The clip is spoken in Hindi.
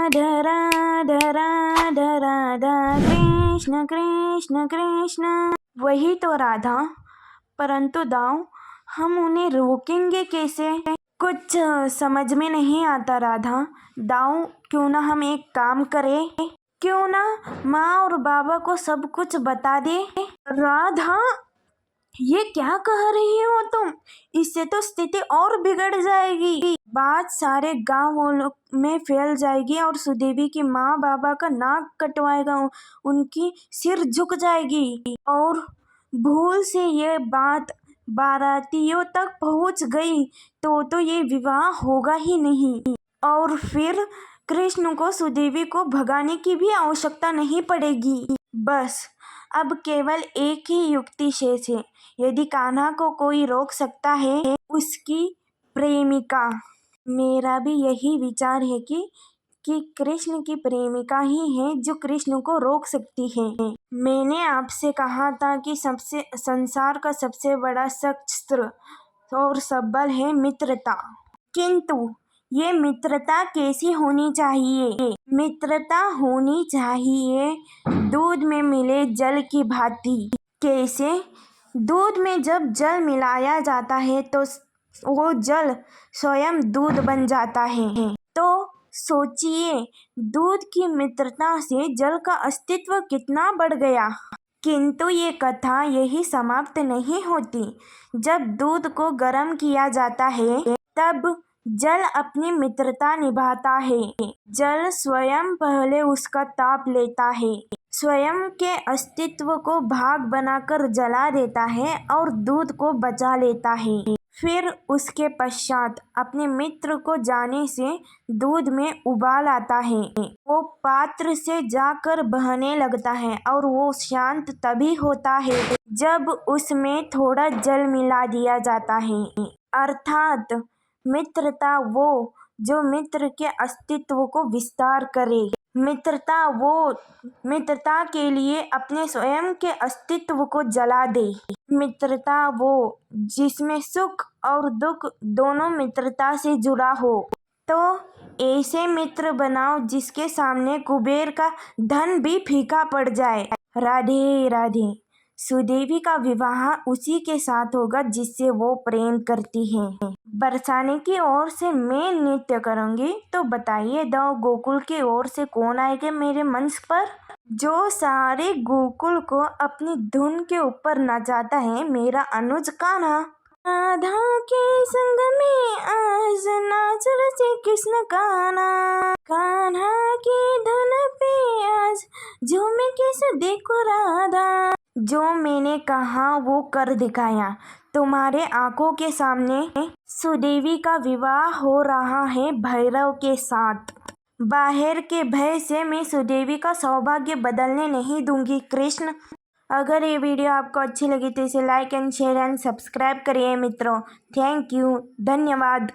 राधा राधा राधा राधा कृष्ण कृष्ण कृष्ण। वही तो राधा, परंतु दाऊ हम उन्हें रोकेंगे कैसे? कुछ समझ में नहीं आता राधा। दाऊ क्यों ना हम एक काम करें, क्यों ना माँ और बाबा को सब कुछ बता दे। राधा ये क्या कह रही हो तुम? इससे तो स्थिति और बिगड़ जाएगी। बात सारे गांव में फैल जाएगी और सुदेवी की माँ बाबा का नाक कटवाएगा, उनकी सिर झुक जाएगी। और भूल से ये बात बारातियों तक पहुंच गई तो ये विवाह होगा ही नहीं। और फिर कृष्ण को सुदेवी को भगाने की भी आवश्यकता नहीं पड़ेगी। बस अब केवल एक ही युक्ति शेष है। यदि कान्हा को कोई रोक सकता है, उसकी प्रेमिका। मेरा भी यही विचार है कि कृष्ण की प्रेमिका ही है जो कृष्ण को रोक सकती है। मैंने आपसे कहा था कि संसार का सबसे बड़ा शस्त्र और सबल है मित्रता। किंतु ये मित्रता कैसी होनी चाहिए? मित्रता होनी चाहिए दूध में मिले जल की भांति। कैसे? दूध में जब जल मिलाया जाता है तो वो जल स्वयं दूध बन जाता है। तो सोचिए, दूध की मित्रता से जल का अस्तित्व कितना बढ़ गया। किंतु ये कथा यही समाप्त नहीं होती। जब दूध को गर्म किया जाता है तब जल अपनी मित्रता निभाता है। जल स्वयं पहले उसका ताप लेता है, स्वयं के अस्तित्व को भाग बनाकर जला देता है और दूध को बचा लेता है। फिर उसके पश्चात अपने मित्र को जाने से दूध में उबाल आता है। वो पात्र से जाकर बहने लगता है और वो शांत तभी होता है जब उसमें थोड़ा जल मिला दिया जाता है। अर्थात मित्रता वो जो मित्र के अस्तित्व को विस्तार करे। मित्रता के लिए अपने स्वयं के अस्तित्व को जला दे। मित्रता वो जिसमें सुख और दुख दोनों मित्रता से जुड़ा हो। तो ऐसे मित्र बनाओ जिसके सामने कुबेर का धन भी फीका पड़ जाए। राधे राधे। सुदेवी का विवाह उसी के साथ होगा जिससे वो प्रेम करती है। बरसाने की ओर से मैं नृत्य करूंगी, तो बताइए दाऊ गोकुल की ओर से कौन आएगा मेरे मंच पर? जो सारे गोकुल को अपनी धुन के ऊपर नचाता है, मेरा अनुज कान्हा। राधा के संग में आज नाच रहे कृष्ण कान्हा। कान्हा की धुन पे आज झूमे कैसे देखो राधा। जो मैंने कहा वो कर दिखाया। तुम्हारे आंखों के सामने सुदेवी का विवाह हो रहा है भैरव के साथ। बाहर के भय से मैं सुदेवी का सौभाग्य बदलने नहीं दूंगी कृष्ण। अगर ये वीडियो आपको अच्छी लगी तो इसे like and share and subscribe करिए मित्रों। थैंक यू, धन्यवाद।